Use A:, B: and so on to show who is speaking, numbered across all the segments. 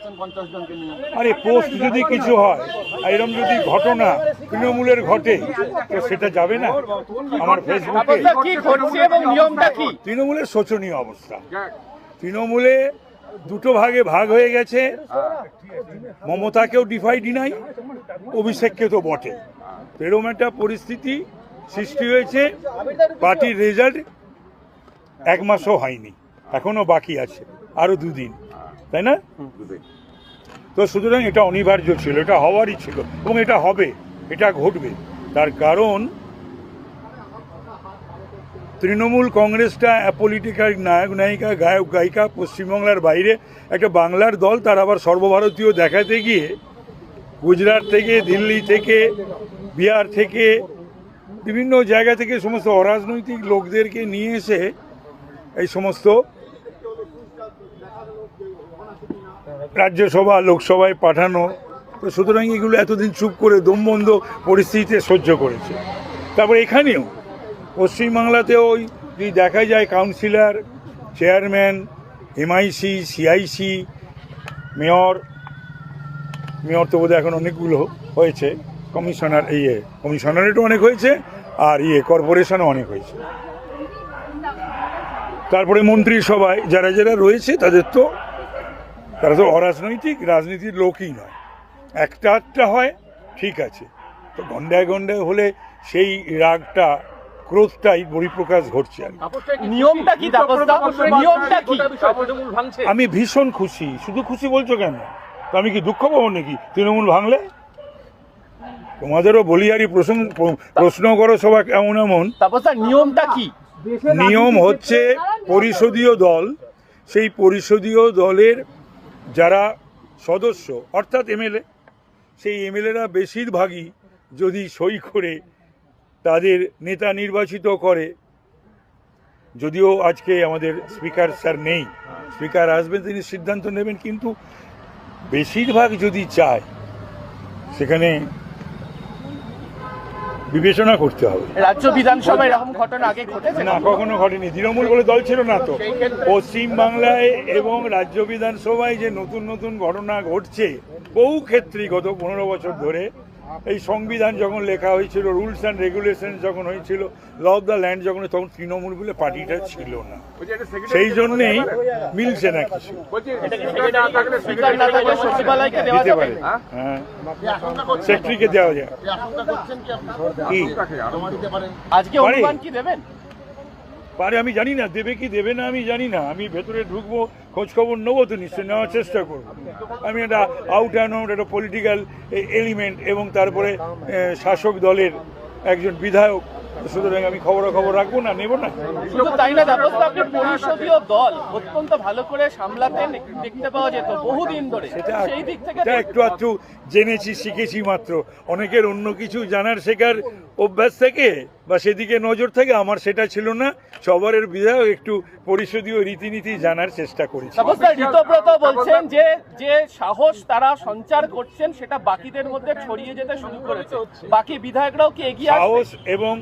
A: আসছেন 50 জনকে নিয়ে।
B: আরে পোস্ট যদি কিছু হয়, এরকম যদি ঘটনা তৃণমূলের ঘটে, তো সেটা যাবে না আমার ফেসবুকে।
C: কি ঘটছে এবং নিয়মটা কি?
B: তৃণমূলের শোচনীয় অবস্থা। তৃণমূলে দুটো ভাগে ভাগ হয়ে গেছে। মমতাকেও ডিনাই, অভিষেককে তো বটে। এরকম একটা পরিস্থিতি সৃষ্টি হয়েছে। পার্টির রেজাল্ট 1 মাসও হয়নি, এখনো বাকি আছে আরো 2 দিন, তাই না? তো সুতরাং এটা অনিবার্য ছিল, এটা হওয়ারই ছিল এবং এটা হবে, এটা ঘটবে। তার কারণ তৃণমূল কংগ্রেসটা পলিটিক্যাল নায়ক নায়িকা গায়ক গায়িকা পশ্চিমবাংলার বাইরে একটা বাংলার দল, তার আবার সর্বভারতীয় দেখাতে গিয়ে গুজরাট থেকে, দিল্লি থেকে, বিহার থেকে, বিভিন্ন জায়গা থেকে সমস্ত অরাজনৈতিক লোকদেরকে নিয়ে এসে এই সমস্ত রাজ্যসভা লোকসভায় পাঠানো। তো সুতরাং এগুলো এতদিন চুপ করে দমবন্ধ পরিস্থিতিতে সহ্য করেছে। তারপর এখানেও পশ্চিমবাংলাতেও ওই যদি দেখা যায় councillor, chairman, MIC, CIC, mayor তো বোধহয় এখন অনেকগুলো হয়েছে, কমিশনারেটও অনেক হয়েছে, আর কর্পোরেশনও অনেক হয়েছে। তারপরে মন্ত্রিসভায় যারা যারা রয়েছে তারা তো অরাজনৈতিক রাজনীতির লোকই নয়। একটা হয় ঠিক আছে, তো গন্ডায় গন্ডায় হলে সেই রাগটা, ক্রোধটাই পরিপ্রকাশ ঘটছে।
C: নিয়মটা কি? নিয়মটা কি?
B: আমি ভীষণ খুশি। শুধু খুশি বলছো কেন? তো আমি কি দুঃখ পাবো নাকি তৃণমূল ভাঙলে? তোমাদেরও বলিয়ারি প্রশ্ন করো সবাই এমন এমন।
C: নিয়মটা কি?
B: নিয়ম হচ্ছে পরিষদীয় দল, সেই পরিষদীয় দলের যারা সদস্য অর্থাৎ এমএলএ, সেই এমএলএরা বেশিরভাগই যদি সই করে তাদের নেতা নির্বাচিত করে, যদিও আজকে আমাদের স্পিকার স্যার নেই, স্পিকার আসবেন, তিনি সিদ্ধান্ত নেবেন, কিন্তু বেশিরভাগ যদি চায় সেখানে বিবেচনা করতে হবে।
C: রাজ্য বিধানসভায় এরকম ঘটনা আগে ঘটেছে
B: না, কখনো ঘটেনি। তৃণমূল বলে দল ছিল না তো। পশ্চিম বাংলায় এবং রাজ্য বিধানসভায় যে নতুন নতুন ঘটনা ঘটছে বহু ক্ষেত্রেই গত 15 বছর ধরে, এই সংবিধান যখন লেখা হয়েছিল, রুলস অ্যান্ড রেগুলেশন যখন হয়েছিল, ল অফ দ্য ল্যান্ড যখন, তখন তৃণমূল বলে পার্টিটা ছিল না, সেই জন্যেই মিলছে না কিছু। দিতে পারে, হ্যাঁ, সেক্রেটারিকে দেওয়া যায়। কি
C: আজকে অনুমান কি দেবেন?
B: পারে, আমি জানি না দেবে কি দেবে না, আমি জানি না। আমি ভেতরে ঢুকবো, খোঁজ খবর নেবো, তো নিশ্চয়ই নেওয়ার চেষ্টা করবো। আমি একটা আউট অ্যান্ড আউট একটা পলিটিক্যাল এলিমেন্ট এবং তারপরে শাসক দলের একজন বিধায়ক, সুতরাং আমি খবর রাখবো না, নেবো না।
C: শুধু তাই না, আপনি পরিষদীয় দল অত্যন্ত ভালো করে সামলাতেন, দেখতে পাওয়া যেত বহুদিন ধরে। সেই দিক থেকে
B: একটু জেনেছি, শিখেছি মাত্র। অনেকের অন্য কিছু জানার শেখার অভ্যাস থেকে বা সেদিকে নজর থেকে, আমার সেটা ছিল না। সবার বিধায়ক একটু পরিষদীয় রীতিনীতি জানার চেষ্টা করেছি।
C: ঋতব্রত বলছেন যে সাহস তারা সঞ্চার করছেন সেটা বাকিদের মধ্যে ছড়িয়ে যেতে শুরু করেছে, বাকি বিধায়করাও কি এগিয়ে আসবে?
B: সাহস এবং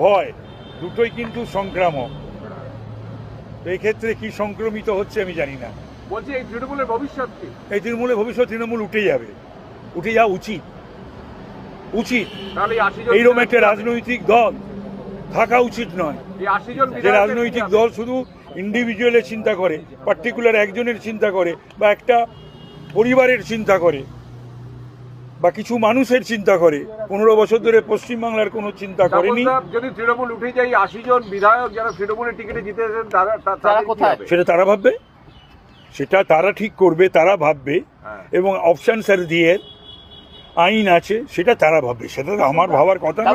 B: ভয় দুটোই কিন্তু সংক্রামক। এই ক্ষেত্রে কি সংক্রমিত হচ্ছে আমি জানি না।
A: বলছি এই তৃণমূলের ভবিষ্যৎ কি?
B: এই তৃণমূলের ভবিষ্যৎ, তৃণমূল উঠে যাবে, উঠে যাওয়া উচিত। এইরকম একটা রাজনৈতিক দল থাকা উচিত নয়, যে রাজনৈতিক দল শুধু ইন্ডিভিজুয়ালের চিন্তা করে, পার্টিকুলার একজনের চিন্তা করে, বা একটা পরিবারের চিন্তা করে, বা কিছু মানুষের চিন্তা করে। 15 বছর ধরে পশ্চিমবাংলার কোনো চিন্তা করেনি।
A: যদি তৃণমূল উঠে যায়, 80 জন বিধায়ক যারা তৃণমূলের টিকিটে জিতেছেন, তারা
C: কোথায়?
B: সেটা তারা ভাববে, সেটা তারা ঠিক করবে, তারা ভাববে। এবং অপশন স্যার দিয়ে আইন আছে, সেটা তারা ভাববে, সেটা আমার ভাবার কথা নয়,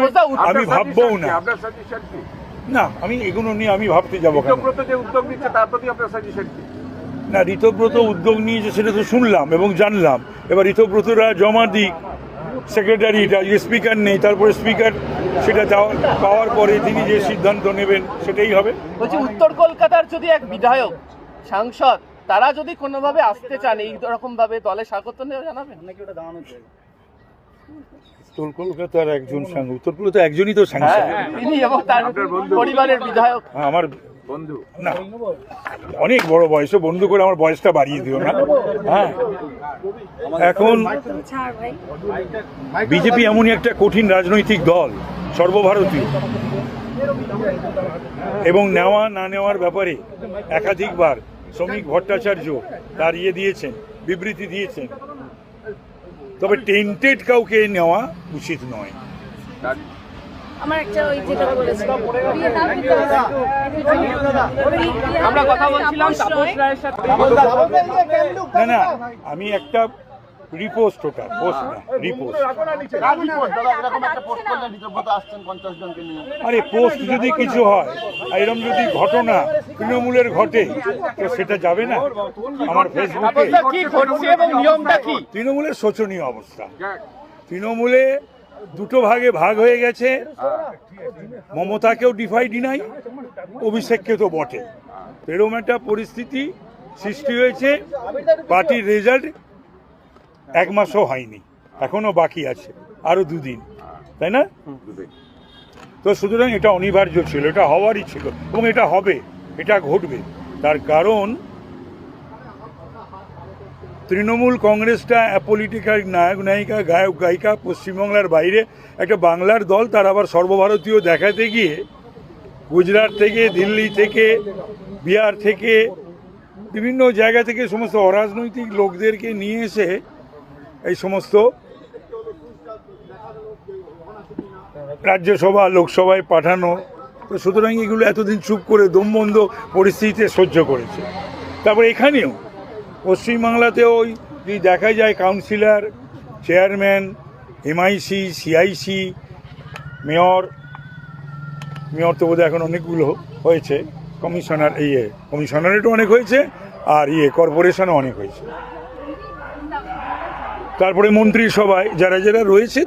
B: আমি ভাববও না। না, আমি এগুলো নিয়ে আমি ভাবতে যাবো কেন? না, ঋতব্রত উদ্যোগ নিয়েছে সেটা তো শুনলাম এবং জানলাম। এবার ঋতব্রতরা জমা দিক সেক্রেটারিটা, স্পিকার নেই, তারপরে স্পিকার সেটা পাওয়ার পরে তিনি যে সিদ্ধান্ত নেবেন সেটাই হবে।
C: বলছি, উত্তর কলকাতার যদি এক বিধায়ক, সাংসদ, তারা যদি কোনোভাবে আসতে চান, এই রকম ভাবে দলে স্বাগত জানাবেন নাকি? ওটা জানানো যায়।
B: উত্তর কলকাতার একজন উত্তর কলকাতা একজনই তো সাংসদ,
C: তিনি এবং তার পরিবারের বিধায়ক।
B: আমার
A: বন্ধু
B: না, অনেক বড় বয়সে বন্ধু করে আমার বয়সটা বাড়িয়ে দিও না। হ্যাঁ, এখন বিজেপি এমনই একটা কঠিন রাজনৈতিক দল, সর্বভারতীয়, এবং নেওয়া না নেওয়ার ব্যাপারে একাধিকবার শ্রমিক ভট্টাচার্য তার দিয়েছেন, বিবৃতি দিয়েছেন। তবে টেন্টেড কাউকে নেওয়া উচিত নয়।
D: আমার একটা ওই যেটা বলেছিল
C: আমরা কথা বলছিলাম তাপস রায়ের সাথে।
B: না না, আমি একটা রিপোস্ট, ওটা পোস্ট না, রিপোস্ট। আরে পোস্ট যদি কিছু হয়, এরকম যদি ঘটনা তৃণমূলের ঘটে, তো সেটা যাবে না আমার ফেসবুকে।
C: কি ঘটছে এবং নিয়মটা কি?
B: তৃণমূলের শোচনীয় অবস্থা। তৃণমূলে দুটো ভাগে ভাগ হয়ে গেছে। মমতাকেও ডিনাই, অভিষেককে তো বটে। এরকম একটা পরিস্থিতি সৃষ্টি হয়েছে। পার্টির রেজাল্ট 1 মাসও হয়নি, এখনো বাকি আছে আরো 2 দিন, তাই না? তো সুতরাং এটা অনিবার্য ছিল, এটা হওয়ারই ছিল, এবং এটা হবে, এটা ঘটবে। তার কারণ তৃণমূল কংগ্রেসটা অ্যাপলিটিক্যাল নায়ক নায়িকা, গায়ক গায়িকা, পশ্চিমবাংলার বাইরে একটা বাংলার দল, তার আবার সর্বভারতীয় দেখাতে গিয়ে গুজরাট থেকে, দিল্লি থেকে, বিহার থেকে, বিভিন্ন জায়গা থেকে সমস্ত অরাজনৈতিক লোকদেরকে নিয়ে এসে এই সমস্ত রাজ্যসভা লোকসভায় পাঠানো। তো সুতরাং এগুলো এতদিন চুপ করে দমবন্ধ পরিস্থিতিতে সহ্য করেছে। তারপর এখানেও পশ্চিমবাংলাতেও ওই যদি দেখা যায় councillor, chairman, MIC, CIC, mayor তো বোধহয় এখন অনেকগুলো হয়েছে, কমিশনার, কমিশনারেটও অনেক হয়েছে, আর কর্পোরেশনও অনেক হয়েছে। তারপরে মন্ত্রিসভায় যারা যারা রয়েছে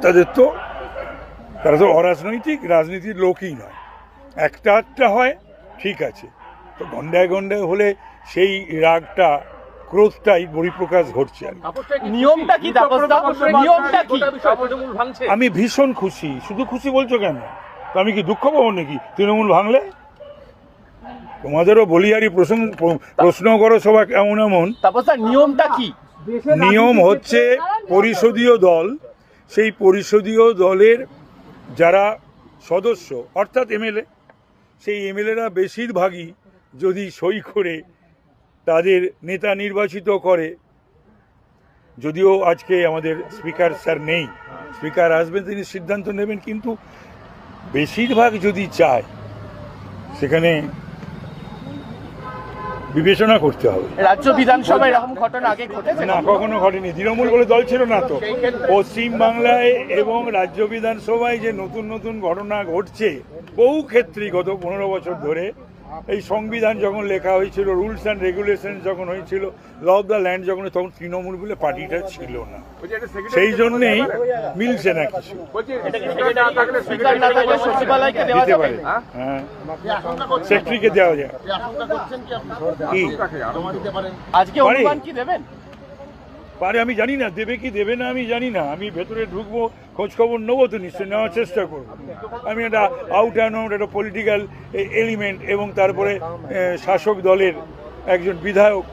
B: তারা তো অরাজনৈতিক, রাজনীতির লোকই নয়। একটা হয় ঠিক আছে, তো গন্ডায় গন্ডায় হলে সেই রাগটা, ক্রোধটাই বহিঃপ্রকাশ ঘটছে।
C: নিয়মটা কি? নিয়মটা কি?
B: আমি ভীষণ খুশি। শুধু খুশি বলছো কেন? তো আমি কি দুঃখ পাবো নাকি তৃণমূল ভাঙলে? তোমাদেরও বলিহারি প্রশ্ন করো সবাই এমন এমন।
C: নিয়মটা কি?
B: নিয়ম হচ্ছে পরিষদীয় দল, সেই পরিষদীয় দলের যারা সদস্য অর্থাৎ এমএলএ, সেই এমএলএরা বেশিরভাগই যদি সই করে তাদের নেতা নির্বাচিত করে, যদিও আজকে আমাদের স্পিকার স্যার নেই, স্পিকার আসবেন, তিনি সিদ্ধান্ত নেবেন, কিন্তু বেশিরভাগ যদি চায় সেখানে বিবেচনা করতে হবে।
C: রাজ্য বিধানসভায় এরকম ঘটনা আগে ঘটেছে
B: না, কখনো ঘটেনি। তৃণমূল বলে দল ছিল না তো। পশ্চিমবাংলায় এবং রাজ্য বিধানসভায় যে নতুন নতুন ঘটনা ঘটছে বহু ক্ষেত্রেই গত 15 বছর ধরে, এই সংবিধান যখন লেখা হয়েছিল, রুলস অ্যান্ড রেগুলেশন যখন হয়েছিল, ল অফ দ্য ল্যান্ড যখন, তখন তৃণমূল বলে পার্টিটা ছিল না। সেই জন্যেই মিলছে না কিছু। দিতে পারে, হ্যাঁ, সেক্রেটারিকে দেওয়া যায়। কি
C: আজকে অনুমান কি দেবেন?
B: পারে, আমি জানি না, দেবে কি দেবে না আমি জানি না। আমি ভেতরে ঢুকবো, খোঁজ খবর নেবো, তো নিশ্চয়ই নেওয়ার চেষ্টা করবো। আমি একটা আউট অ্যান্ড আউট একটা পলিটিক্যাল এলিমেন্ট, এবং তারপরে শাসক দলের একজন বিধায়ক,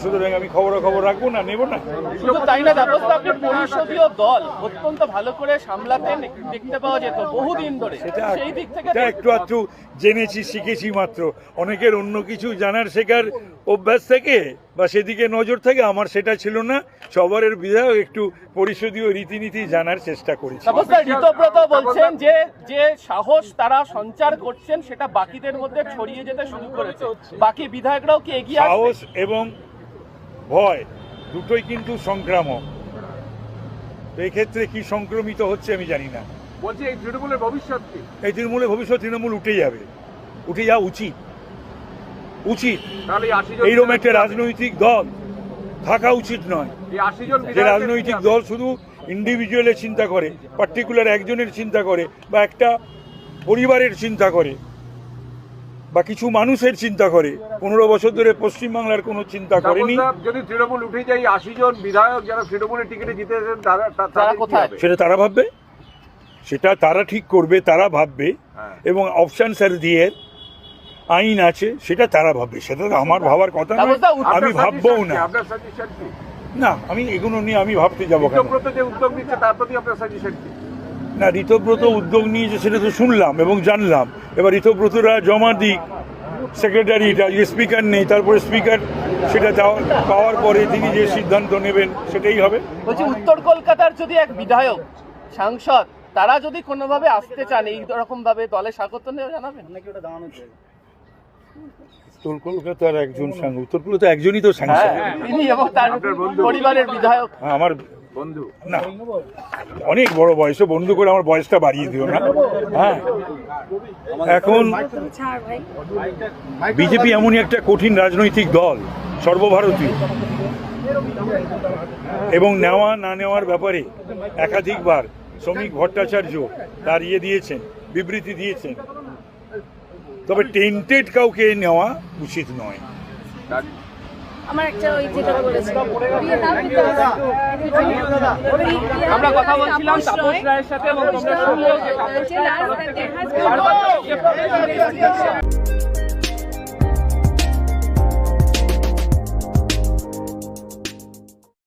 B: সুতরাং আমি খবরাখবর রাখবো না, নেবো না।
C: শুধু তাই না, আপনি পরিষদীয় দল অত্যন্ত ভালো করে সামলাতেন, দেখতে পাওয়া যেত বহুদিন ধরে। সেই দিক থেকে
B: একটু আধটু জেনেছি, শিখেছি মাত্র। অনেকের অন্য কিছু জানার শেখার অভ্যাস থেকে বা সেদিকে নজর থাকে, আমার সেটা ছিল না। সবার বিধায়ক একটু পরিষদীয় রীতিনীতি জানার চেষ্টা করেছি।
C: ঋতব্রত বলছেন যে সাহস তারা সঞ্চার করছেন সেটা বাকিদের মধ্যে ছড়িয়ে যেতে শুরু করেছে, বাকি বিধায়করাও কি এগিয়ে আসছে?
B: সাহস এবং ভয় দুটোই কিন্তু সংক্রামক। এই ক্ষেত্রে কি সংক্রমিত হচ্ছে আমি জানি না।
A: বলছি এই তৃণমূলের ভবিষ্যৎ কি?
B: এই তৃণমূলের ভবিষ্যৎ, তৃণমূল উঠে যাবে, উঠে যাওয়া উচিত। এইরকম একটা রাজনৈতিক দল থাকা উচিত নয়, যে রাজনৈতিক দল শুধু ইন্ডিভিজুয়ালের চিন্তা করে, পার্টিকুলার একজনের চিন্তা করে, বা একটা পরিবারের চিন্তা করে, বা কিছু মানুষের চিন্তা করে। 15 বছর ধরে পশ্চিমবাংলার কোনো চিন্তা করেনি।
A: যদি তৃণমূল উঠে যায়, 80 জন বিধায়ক যারা তৃণমূলের টিকিটে জিতেছেন, তারা
C: কোথায়?
B: সেটা তারা ভাববে, সেটা তারা ঠিক করবে, তারা ভাববে। এবং অপশানস আর দিয়ে আইন আছে সেটা তারা ভাববে, সেটা তো আমার ভাবার কথা নয়,
C: তারপর
B: আমি ভাববও না।
A: আপনার সাজেশন কি?
B: না, আমি এগুলো নিয়ে আমি ভাবতে যাবো কেন?
A: ঋতব্রত যে উদ্যোগ নিচ্ছে তার প্রতি আপনার সাজেশন কি?
B: না, ঋতব্রত উদ্যোগ নিয়েছে সেটা তো শুনলাম এবং জানলাম। এবার ঋতব্রতরা জমা দিক সেক্রেটারিটা, স্পিকার নেই, তারপরে স্পিকার সেটা পাওয়ার পরে তিনি যে সিদ্ধান্ত নেবেন সেটাই হবে।
C: বলছি উত্তর কলকাতার যদি এক বিধায়ক সাংসদ তারা যদি কোনোভাবে আসতে চান এই রকম ভাবে দলে স্বাগত জানাবেন নাকি ওটা দাঁড়ানো?
B: উত্তর কলকাতার একজন সাংসদ, উত্তর কলকাতা একজনই তো সাংসদ।
C: তিনি এবং তার পরিবারের বিধায়ক
A: আমার
B: বন্ধু না, অনেক বড় বয়সে বন্ধু করে আমার বয়সটা বাড়িয়ে দিও না। হ্যাঁ, এখন
D: ছাড় ভাই।
B: বিজেপি এমনই একটা কঠিন রাজনৈতিক দল, সর্বভারতীয়, এবং নেওয়া না নেওয়ার ব্যাপারে একাধিকবার শ্রমিক ভট্টাচার্য তার দিয়েছেন, বিবৃতি দিয়েছেন। তবে টেন্টেড কাউকে নেওয়া উচিত নয়।
D: আমার একটা ওই যেটা বলেছিল
C: আমরা কথা বলছিলাম তাপস রায়ের সাথে এবং তোমরা শুনলে যে তাপস রায়